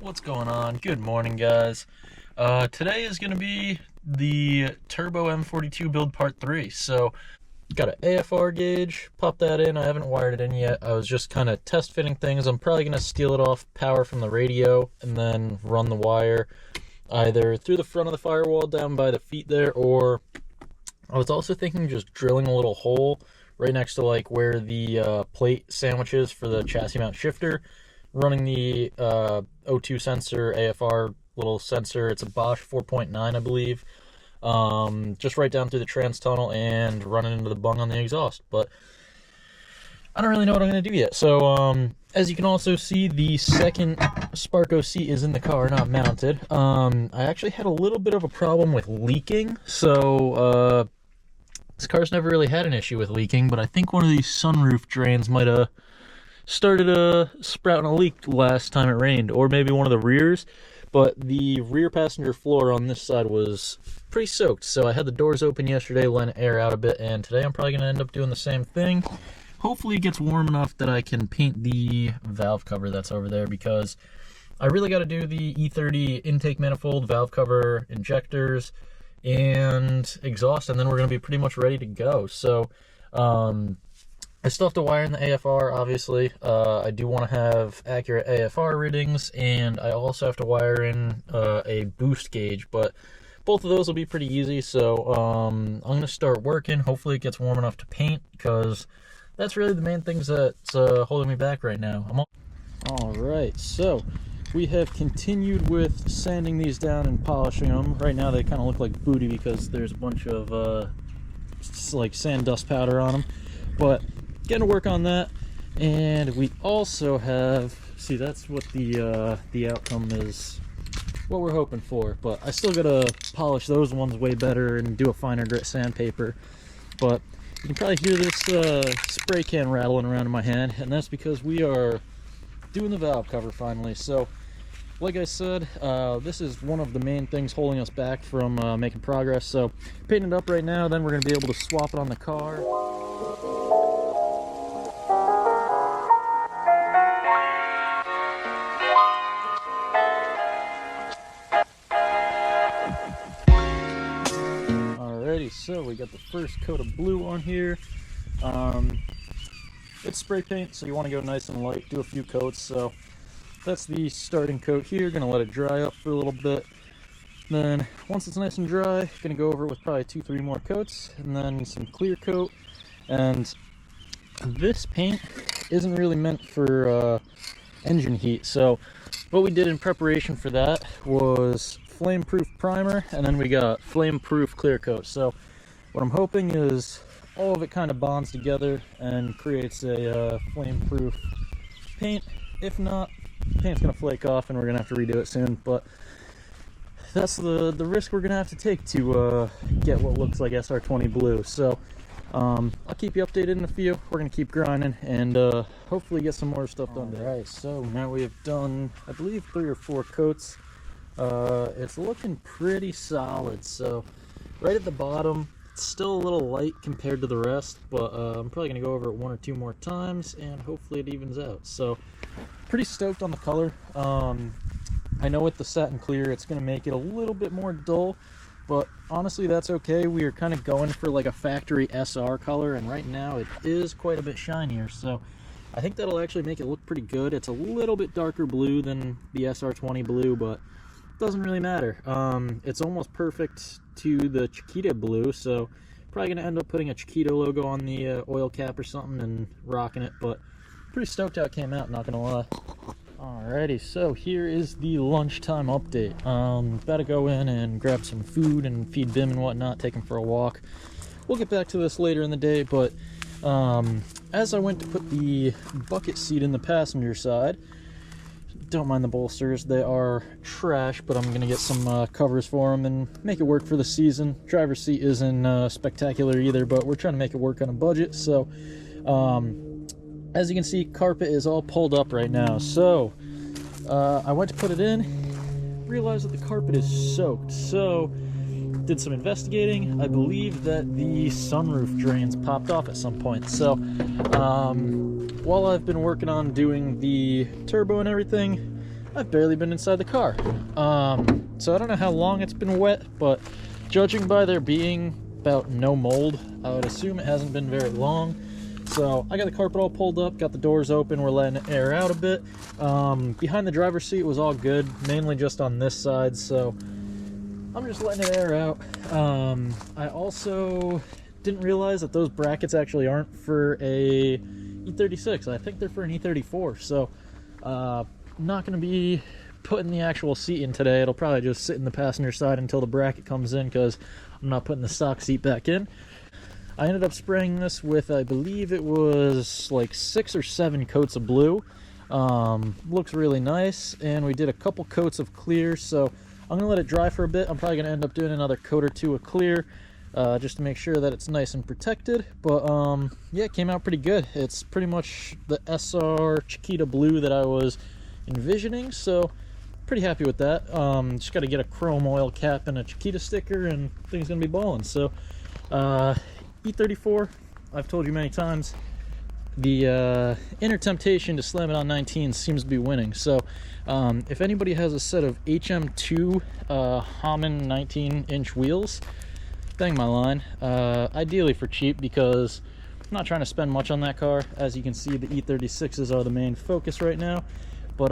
What's going on? Good morning, guys. Today is going to be the Turbo M42 build part 3. So, got an AFR gauge, pop that in. I haven't wired it in yet. I was just kind of test fitting things. I'm probably going to steal it off power from the radio and then run the wire either through the front of the firewall down by the feet there, or I was also thinking just drilling a little hole right next to like where the plate sandwiches for the chassis mount shifter, running the O2 sensor, AFR little sensor. It's a Bosch 4.9, I believe. Just right down through the trans tunnel and running into the bung on the exhaust. But I don't really know what I'm going to do yet. So, as you can also see, the second Sparco seat is in the car, not mounted. I actually had a little bit of a problem with leaking. So, this car's never really had an issue with leaking, but I think one of these sunroof drains might have started sprouting a leak last time it rained, or maybe one of the rears. But the rear passenger floor on this side was pretty soaked, so I had the doors open yesterday, letting air out a bit, and today I'm probably going to end up doing the same thing. Hopefully it gets warm enough that I can paint the valve cover that's over there, because I really got to do the E30 intake manifold, valve cover, injectors, and exhaust, and then we're going to be pretty much ready to go. So I still have to wire in the AFR, obviously. I do want to have accurate AFR readings, and I also have to wire in a boost gauge, but both of those will be pretty easy. So I'm going to start working. Hopefully it gets warm enough to paint, because that's really the main things that's holding me back right now. All right, so we have continued with sanding these down and polishing them. Right now they kind of look like booty because there's a bunch of like sand dust powder on them, but getting to work on that. And we also have, see, that's what the outcome is, what we're hoping for, but I still gotta polish those ones way better and do a finer grit sandpaper. But you can probably hear this spray can rattling around in my hand, and that's because we are doing the valve cover finally. So like I said, this is one of the main things holding us back from making progress. So painting it up right now, then we're going to be able to swap it on the car. Alrighty, so we got the first coat of blue on here. It's spray paint, so you want to go nice and light, do a few coats. So that's the starting coat here. Gonna let it dry up for a little bit. Then once it's nice and dry, gonna go over it with probably 2-3 more coats, and then some clear coat. And this paint isn't really meant for engine heat, so what we did in preparation for that was flame-proof primer, and then we got flame-proof clear coat. So what I'm hoping is all of it kind of bonds together and creates a flame-proof paint. If not, paint's gonna flake off and we're gonna have to redo it soon. But that's the risk we're gonna have to take to get what looks like SR20 blue. So I'll keep you updated in a few. We're gonna keep grinding and hopefully get some more stuff done. Alright, so now we have done, I believe, 3 or 4 coats. It's looking pretty solid. So right at the bottom, it's still a little light compared to the rest, but I'm probably gonna go over it 1 or 2 more times and hopefully it evens out. So pretty stoked on the color. I know with the satin clear it's going to make it a little bit more dull, but honestly that's okay. We are kind of going for like a factory SR color, and right now it is quite a bit shinier, so I think that'll actually make it look pretty good. It's a little bit darker blue than the SR20 blue, but it doesn't really matter. It's almost perfect to the Chiquita blue, so probably going to end up putting a Chiquita logo on the oil cap or something and rocking it, but pretty stoked how it came out, not gonna lie. Alrighty, so here is the lunchtime update. About to go in and grab some food and feed Bim and whatnot, take him for a walk. We'll get back to this later in the day, but as I went to put the bucket seat in the passenger side, don't mind the bolsters, they are trash, but I'm gonna get some covers for them and make it work for the season. Driver's seat isn't spectacular either, but we're trying to make it work on a budget. So as you can see, carpet is all pulled up right now. So I went to put it in, realized that the carpet is soaked. So did some investigating. I believe that the sunroof drains popped off at some point. So while I've been working on doing the turbo and everything, I've barely been inside the car. So I don't know how long it's been wet, but judging by there being about no mold, I would assume it hasn't been very long. So I got the carpet all pulled up, got the doors open, we're letting it air out a bit. Behind the driver's seat was all good, mainly just on this side, so I'm just letting it air out. I also didn't realize that those brackets actually aren't for a E36. I think they're for an E34, so I'm not going to be putting the actual seat in today. It'll probably just sit in the passenger side until the bracket comes in, because I'm not putting the stock seat back in. I ended up spraying this with, I believe it was like 6 or 7 coats of blue. Looks really nice, and we did a couple coats of clear, so I'm going to let it dry for a bit. I'm probably going to end up doing another coat or 2 of clear, just to make sure that it's nice and protected. But yeah, it came out pretty good. It's pretty much the SR Chiquita blue that I was envisioning, so pretty happy with that. Just got to get a chrome oil cap and a Chiquita sticker, and things going to be balling. So E34, I've told you many times, the inner temptation to slam it on 19 seems to be winning. So if anybody has a set of HM2 Hammond 19-inch wheels, bang my line. Ideally for cheap, because I'm not trying to spend much on that car. As you can see, the E36s are the main focus right now. But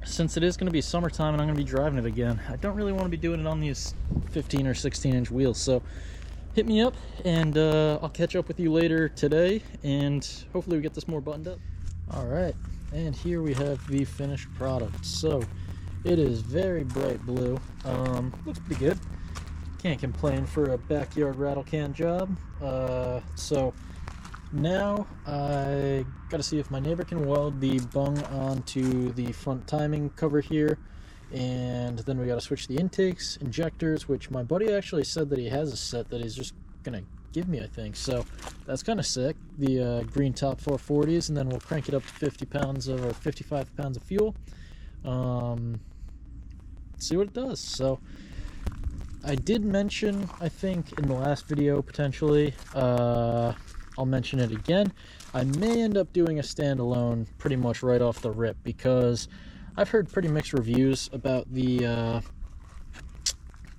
since it is going to be summertime and I'm going to be driving it again, I don't really want to be doing it on these 15 or 16-inch wheels. So hit me up, and I'll catch up with you later today, and hopefully we get this more buttoned up. All right, and here we have the finished product. So it is very bright blue. Looks pretty good. Can't complain for a backyard rattle can job. So now I gotta see if my neighbor can weld the bung onto the front timing cover here, and then we got to switch the intakes, injectors, which my buddy actually said that he has a set that he's just gonna give me, I think. So that's kind of sick. The green top 440s, and then we'll crank it up to 50 pounds or 55 pounds of fuel. See what it does. So I did mention, I think in the last video, potentially, I'll mention it again, I may end up doing a standalone pretty much right off the rip, because I've heard pretty mixed reviews about the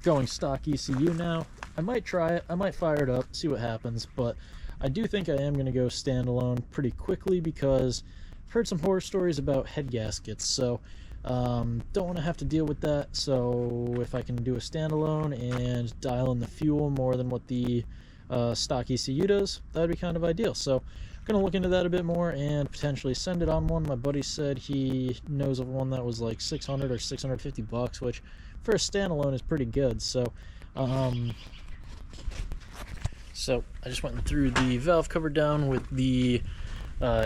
going stock ECU now. I might try it, I might fire it up, see what happens, but I do think I am going to go standalone pretty quickly, because I've heard some horror stories about head gaskets, so don't want to have to deal with that. So if I can do a standalone and dial in the fuel more than what the stock ECU does, that would be kind of ideal. So I'm gonna look into that a bit more and potentially send it on one. My buddy said he knows of one that was like 600 or 650 bucks, which for a standalone is pretty good. So I just went through the valve cover down with the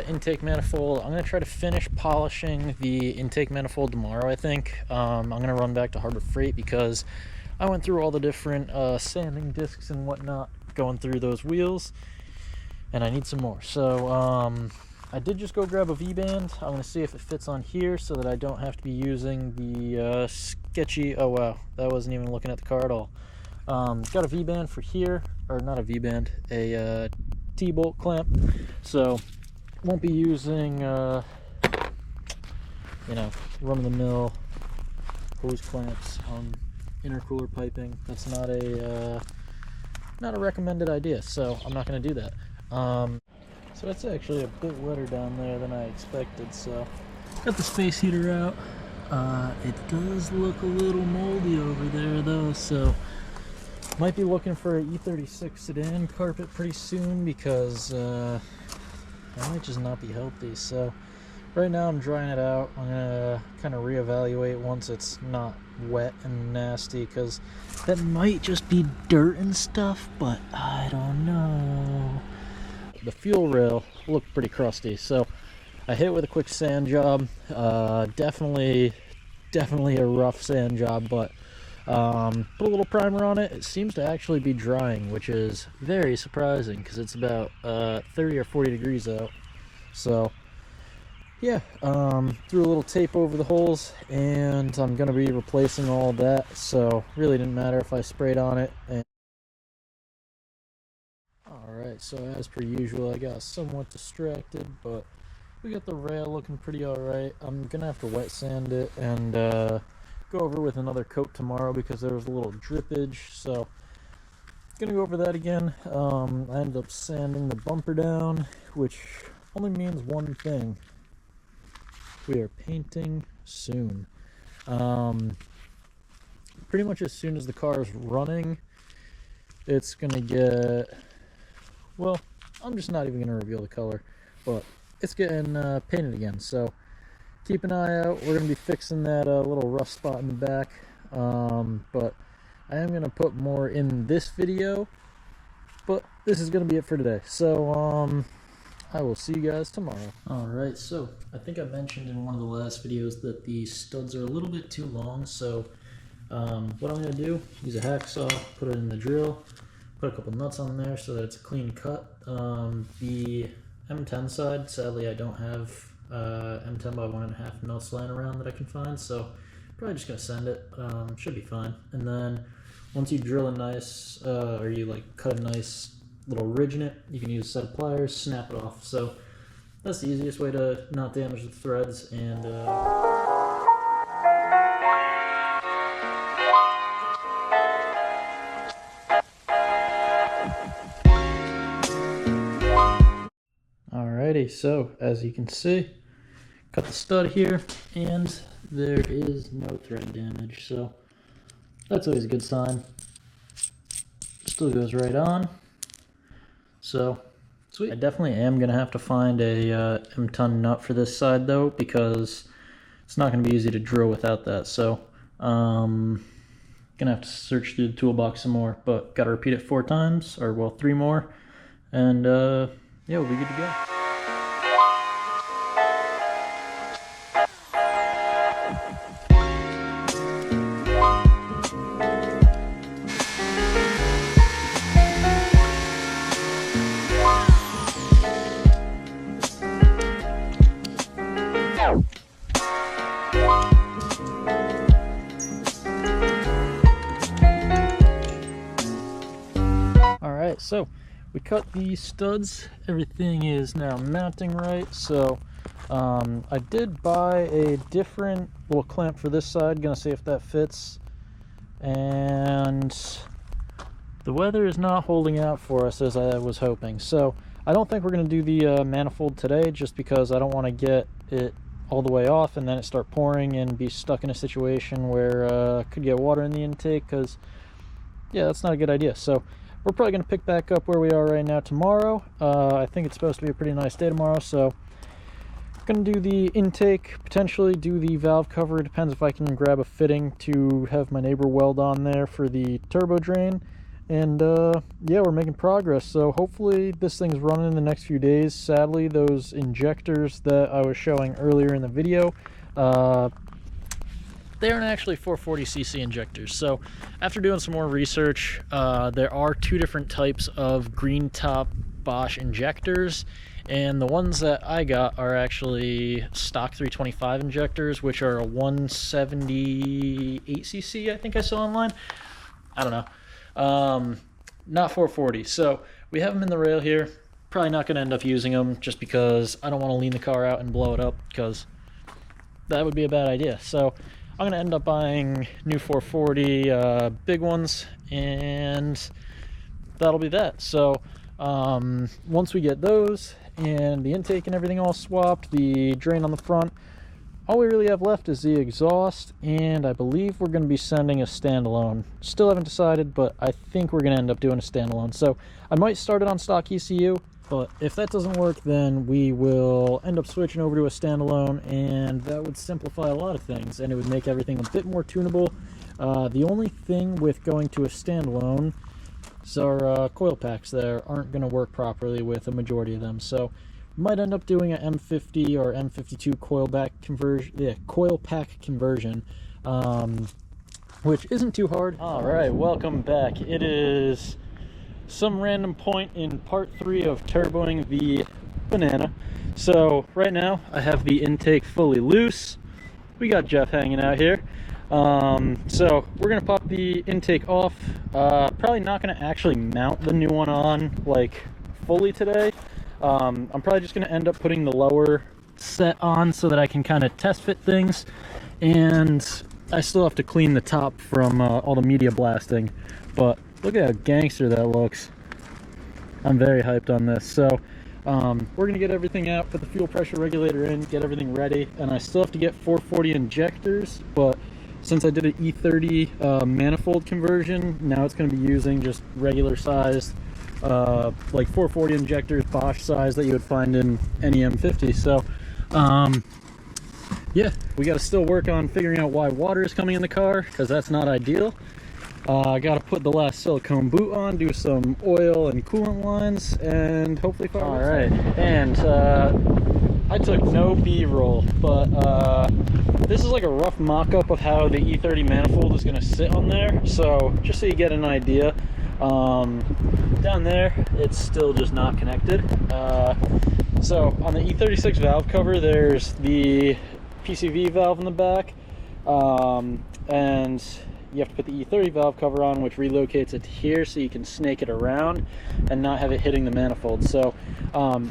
intake manifold. I'm gonna try to finish polishing the intake manifold tomorrow, I think. I'm gonna run back to Harbor Freight, because I went through all the different sanding discs and whatnot going through those wheels, and I need some more. So I did just go grab a V-band. I'm gonna see if it fits on here, so that I don't have to be using the sketchy, oh wow, that wasn't even looking at the car at all. Got a V-band for here, or not a V-band, a T-bolt clamp, so won't be using you know, run-of-the-mill hose clamps on intercooler piping. That's not a recommended idea, so I'm not going to do that. So it's actually a bit wetter down there than I expected. So got the space heater out. It does look a little moldy over there though, so might be looking for an E36 sedan carpet pretty soon, because that might just not be healthy. So right now I'm drying it out. I'm gonna kind of reevaluate once it's not wet and nasty, because that might just be dirt and stuff, but I don't know. The fuel rail looked pretty crusty, so I hit it with a quick sand job. Definitely a rough sand job, but put a little primer on it. It seems to actually be drying, which is very surprising, because it's about 30 or 40 degrees out. So yeah, threw a little tape over the holes, and I'm going to be replacing all of that, so really didn't matter if I sprayed on it. Alright, so as per usual, I got somewhat distracted, but we got the rail looking pretty alright. I'm gonna have to wet sand it and go over with another coat tomorrow because there was a little drippage, so gonna go over that again. I ended up sanding the bumper down, which only means one thing: we are painting soon. Pretty much as soon as the car is running, it's gonna get, well, I'm just not even gonna reveal the color, but it's getting painted again, so keep an eye out. We're gonna be fixing that little rough spot in the back, but I am gonna put more in this video, but this is gonna be it for today. So I will see you guys tomorrow. Alright, so I think I mentioned in one of the last videos that the studs are a little bit too long, so what I'm going to do, use a hacksaw, put it in the drill, put a couple nuts on there so that it's a clean cut. The M10 side, sadly I don't have M10 by 1.5 nuts laying around that I can find, so probably just going to send it. Should be fine. And then once you drill a nice, or you like cut a nice little ridge in it, you can use a set of pliers, snap it off. So that's the easiest way to not damage the threads. And alrighty, so as you can see, cut the stud here, and there is no thread damage, so that's always a good sign. Still goes right on. So sweet. I definitely am gonna have to find a M-ton nut for this side though, because it's not gonna be easy to drill without that. So gonna have to search through the toolbox some more, but gotta repeat it 4 times, or well, 3 more, and yeah, we'll be good to go. Alright, so we cut the studs, everything is now mounting right. So I did buy a different little clamp for this side, gonna see if that fits, and the weather is not holding out for us as I was hoping. So I don't think we're gonna do the manifold today, just because I don't want to get it all the way off and then it start pouring and be stuck in a situation where I could get water in the intake, because yeah, that's not a good idea. So we're probably going to pick back up where we are right now tomorrow. I think it's supposed to be a pretty nice day tomorrow, so going to do the intake, potentially do the valve cover. Depends if I can grab a fitting to have my neighbor weld on there for the turbo drain. And yeah, we're making progress, so hopefully this thing's running in the next few days. Sadly, those injectors that I was showing earlier in the video, they aren't actually 440cc injectors. So after doing some more research, there are 2 different types of green top Bosch injectors, and the ones that I got are actually stock 325 injectors, which are a 178cc, I think I saw online. I don't know. Not 440. So we have them in the rail here. Probably not going to end up using them, just because I don't want to lean the car out and blow it up, because that would be a bad idea. So I'm going to end up buying new 440 big ones, and that'll be that. So once we get those and the intake and everything all swapped, the drain on the front, all we really have left is the exhaust, and I believe we're going to be sending a standalone. Still haven't decided, but I think we're going to end up doing a standalone. So I might start it on stock ECU, but if that doesn't work, then we will end up switching over to a standalone, and that would simplify a lot of things, and it would make everything a bit more tunable. The only thing with going to a standalone is our coil packs there aren't going to work properly with a majority of them. So might end up doing an M50 or M52 coil pack conversion, which isn't too hard. All right, welcome back. It is some random point in part 3 of turboing the Banana. So right now I have the intake fully loose. We got Jeff hanging out here. So we're gonna pop the intake off. Probably not gonna actually mount the new one on like fully today. I'm probably just gonna end up putting the lower set on so that I can kind of test fit things, and I still have to clean the top from all the media blasting. But look at how gangster that looks. I'm very hyped on this. So we're gonna get everything out, put the fuel pressure regulator in, get everything ready, and I still have to get 440 injectors, but since I did an E30 manifold conversion, now it's going to be using just regular sized like 440 injectors, Bosch size that you would find in any M50. So yeah, we got to still work on figuring out why water is coming in the car, because that's not ideal. I got to put the last silicone boot on, do some oil and coolant lines, and hopefully fire. All right, and I took no B-roll, but this is like a rough mock-up of how the E30 manifold is going to sit on there. So just so you get an idea, down there it's still just not connected. So on the E36 valve cover, there's the PCV valve in the back, and you have to put the E30 valve cover on, which relocates it to here so you can snake it around and not have it hitting the manifold. So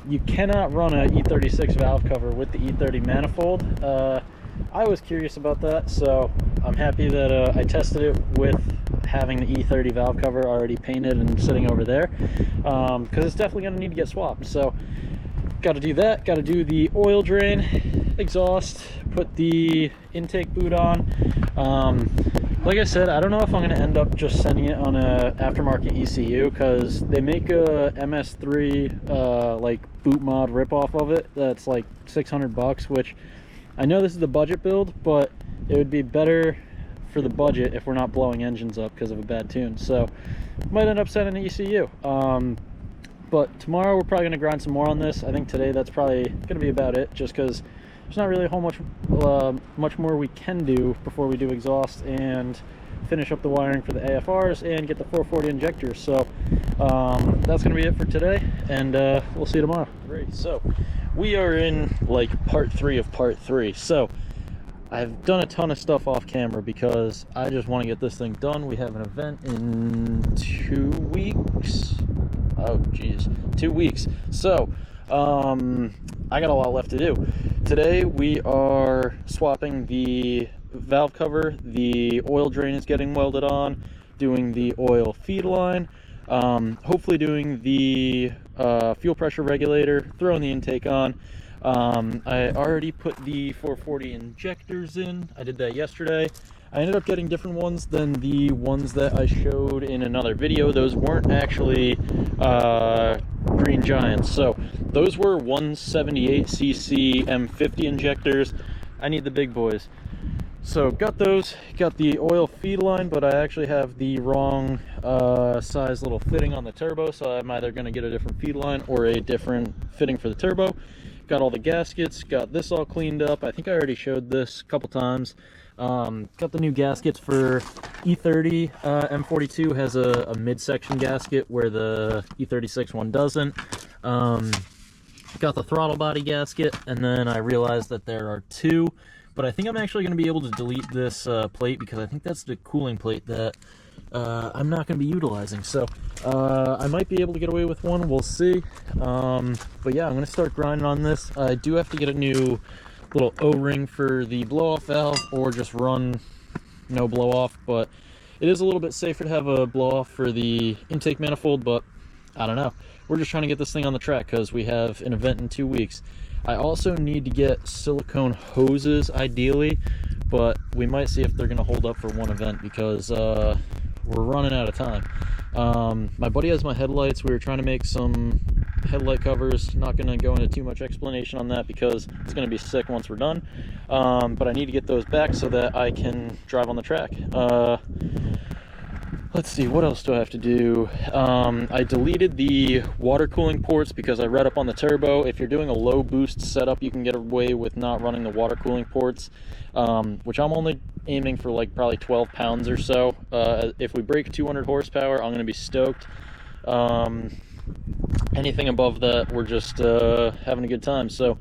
you cannot run a E36 valve cover with the E30 manifold. I was curious about that, so I'm happy that I tested it with having the E30 valve cover already painted and sitting over there, because it's definitely going to need to get swapped. So got to do that, got to do the oil drain, exhaust, put the intake boot on. Like I said, I don't know if I'm going to end up just sending it on a aftermarket ECU, because they make a MS3 like boot mod ripoff of it that's like 600 bucks, which I know this is the budget build, but it would be better for the budget if we're not blowing engines up because of a bad tune. So might end up sending an ECU. But tomorrow we're probably going to grind some more on this. I think today that's probably going to be about it, just because there's not really a whole much more we can do before we do exhaust and finish up the wiring for the AFRs and get the 440 injectors. So that's going to be it for today, and we'll see you tomorrow. Great. So we are in like part 3 of part 3. So I've done a ton of stuff off camera because I just want to get this thing done. We have an event in 2 weeks. Oh geez, 2 weeks. So I got a lot left to do. Today we are swapping the valve cover, the oil drain is getting welded on, doing the oil feed line, hopefully doing the fuel pressure regulator, throwing the intake on. I already put the 440 injectors in. I did that yesterday. I ended up getting different ones than the ones that I showed in another video. Those weren't actually Green Giants. So those were 178cc M50 injectors. I need the big boys. So got those, got the oil feed line, but I actually have the wrong size little fitting on the turbo, so I'm either going to get a different feed line or a different fitting for the turbo. Got all the gaskets, got this all cleaned up. I think I already showed this a couple times. Got the new gaskets for E30. M42 has a midsection gasket where the E36 one doesn't. Got the throttle body gasket, and then I realized that there are two, but I think I'm actually going to be able to delete this plate, because I think that's the cooling plate that I'm not going to be utilizing. So I might be able to get away with one, we'll see. But yeah, I'm going to start grinding on this. I do have to get a new little O-ring for the blow-off valve, or just run no blow-off, but it is a little bit safer to have a blow-off for the intake manifold, but I don't know. We're just trying to get this thing on the track because we have an event in 2 weeks. I also need to get silicone hoses ideally, but we might see if they're going to hold up for one event, because we're running out of time. My buddy has my headlights. We were trying to make some headlight covers. Not going to go into too much explanation on that because it's going to be sick once we're done. But I need to get those back so that I can drive on the track. Let's see, what else do I have to do? I deleted the water cooling ports because I read up on the turbo. If you're doing a low boost setup, you can get away with not running the water cooling ports, which I'm only aiming for like probably 12 pounds or so. If we break 200 horsepower, I'm going to be stoked. Anything above that, we're just having a good time. So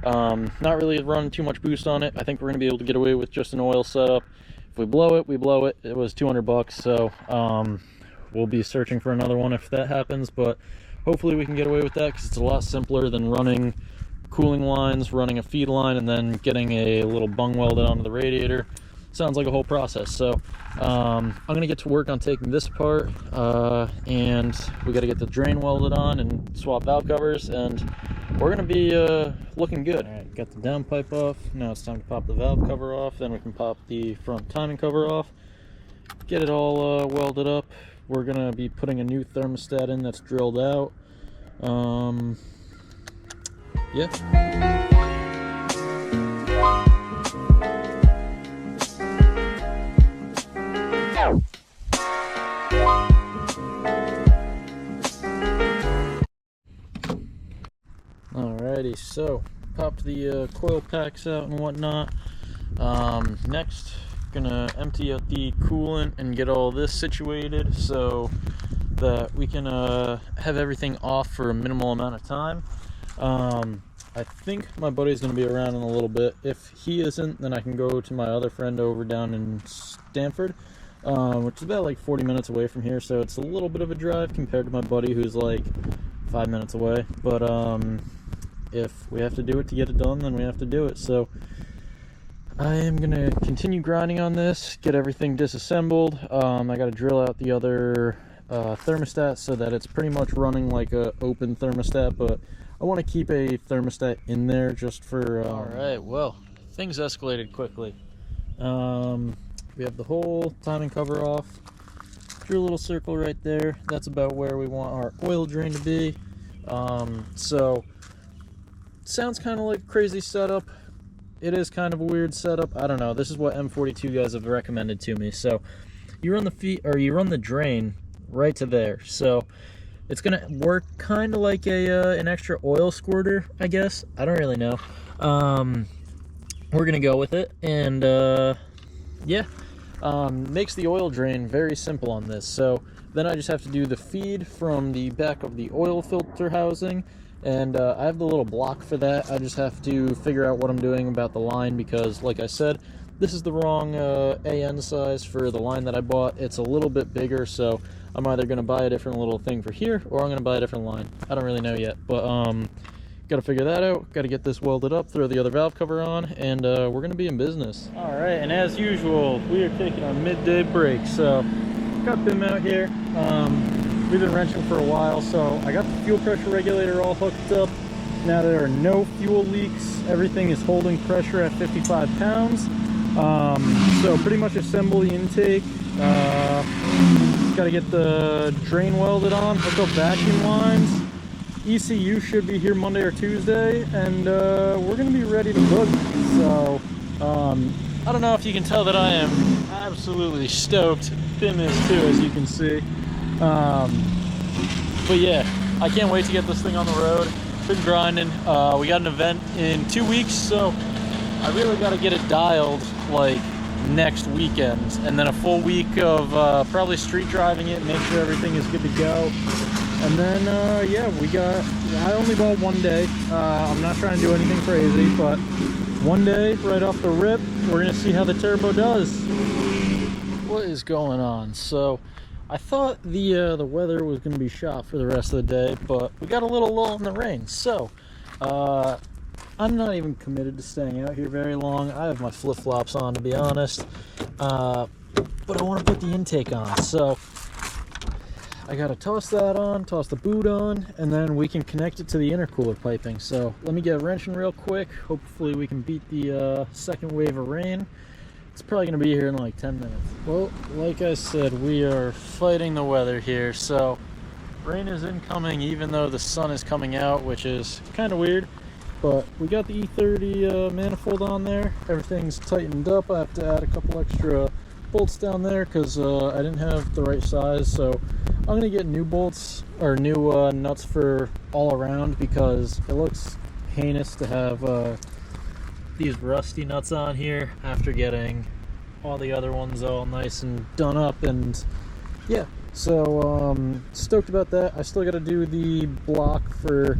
not really running too much boost on it. I think we're going to be able to get away with just an oil setup. If we blow it, we blow it. It was 200 bucks, so we'll be searching for another one if that happens, but hopefully we can get away with that because it's a lot simpler than running cooling lines, running a feed line, and then getting a little bung welded onto the radiator. Sounds like a whole process. So I'm gonna get to work on taking this apart, and we got to get the drain welded on and swap valve covers, and we're gonna be looking good. All right, got the downpipe off. Now it's time to pop the valve cover off. Then we can pop the front timing cover off, get it all welded up. We're gonna be putting a new thermostat in that's drilled out. Yeah. Alrighty, so popped the coil packs out and whatnot. Next, gonna empty out the coolant and get all this situated so that we can have everything off for a minimal amount of time. I think my buddy's gonna be around in a little bit. If he isn't, then I can go to my other friend over down in Stanford, which is about like 40 minutes away from here, so it's a little bit of a drive compared to my buddy who's like 5 minutes away. But if we have to do it to get it done, then we have to do it. So I am gonna continue grinding on this, get everything disassembled. I gotta drill out the other thermostat so that it's pretty much running like a open thermostat, but I want to keep a thermostat in there just for all right, well, things escalated quickly. We have the whole timing cover off, drew a little circle right there. That's about where we want our oil drain to be. So sounds kind of like a crazy setup. It is kind of a weird setup. I don't know. This is what M42 guys have recommended to me. So you run the feed, or you run the drain right to there. So it's gonna work kind of like an extra oil squirter, I guess. I don't really know. We're gonna go with it, and yeah, makes the oil drain very simple on this. So then I just have to do the feed from the back of the oil filter housing, and I have the little block for that. I just have to figure out what I'm doing about the line, because like I said, this is the wrong AN size for the line that I bought. It's a little bit bigger, so I'm either going to buy a different little thing for here, or I'm going to buy a different line. I don't really know yet, but got to figure that out. Got to get this welded up, throw the other valve cover on, and we're going to be in business. All right, and as usual, we are taking our midday break. So got Bim out here. We've been wrenching for a while, so I got the fuel pressure regulator all hooked up. Now there are no fuel leaks. Everything is holding pressure at 55 pounds. So pretty much assemble the intake. Got to get the drain welded on, hook up vacuum lines. ECU should be here Monday or Tuesday, and we're going to be ready to book. So I don't know if you can tell that I am absolutely stoked. Bim is too, as you can see. But yeah, I can't wait to get this thing on the road. Been grinding. We got an event in 2 weeks, so I really got to get it dialed like next weekend, and then a full week of probably street driving it, make sure everything is good to go. And then yeah, I only bought 1 day. I'm not trying to do anything crazy, but 1 day right off the rip, we're gonna see how the turbo does. What is going on? So I thought the weather was gonna be shot for the rest of the day, but we got a little lull in the rain. So I'm not even committed to staying out here very long. I have my flip-flops on, to be honest, but I want to put the intake on. So I gotta toss that on, toss the boot on, and then we can connect it to the intercooler piping. So let me get wrenching real quick. Hopefully we can beat the second wave of rain. It's probably gonna be here in like 10 minutes. Well, like I said, we are fighting the weather here. So rain is incoming even though the sun is coming out, which is kind of weird. But we got the E30 manifold on there. Everything's tightened up. I have to add a couple extra bolts down there because I didn't have the right size. So I'm going to get new bolts, or new nuts for all around, because it looks heinous to have these rusty nuts on here after getting all the other ones all nice and done up. And yeah, so stoked about that. I still got to do the block for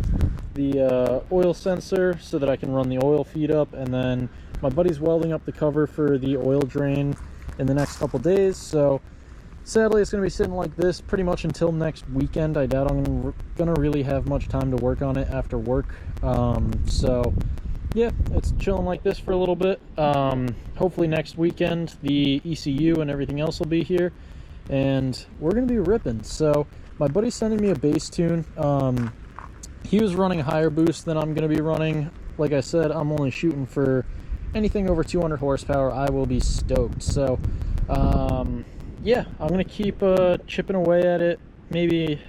the oil sensor so that I can run the oil feed up, and then my buddy's welding up the cover for the oil drain in the next couple days. So sadly, it's going to be sitting like this pretty much until next weekend. I doubt I'm going to really have much time to work on it after work. So, yeah, it's chilling like this for a little bit. Hopefully next weekend, the ECU and everything else will be here, and we're going to be ripping. So, my buddy's sending me a bass tune. He was running a higher boost than I'm going to be running. Like I said, I'm only shooting for anything over 200 horsepower. I will be stoked. So, yeah, I'm going to keep chipping away at it, maybe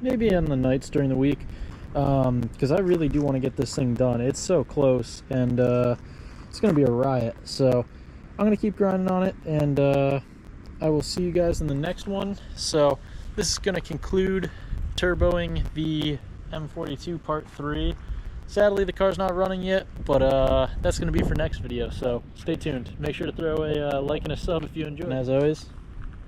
on the nights during the week, because I really do want to get this thing done. It's so close, and it's going to be a riot. So, I'm going to keep grinding on it, and I will see you guys in the next one. So, this is going to conclude turboing the M42 Part 3. Sadly, the car's not running yet, but that's going to be for next video, so stay tuned. Make sure to throw a like and a sub if you enjoy. And as always,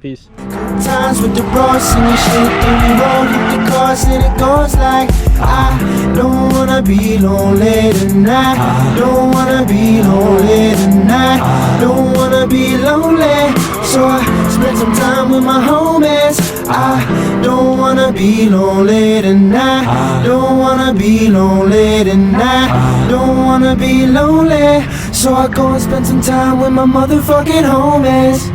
peace. Times with the bros and the shit, and we roll with the cars, and it goes like, I don't wanna be lonely tonight. I don't wanna be lonely tonight. I don't wanna be lonely, so I spend some time with my homies. I don't wanna be lonely tonight. I don't wanna be lonely tonight. I don't wanna be lonely, so I go and spend some time with my motherfucking homies.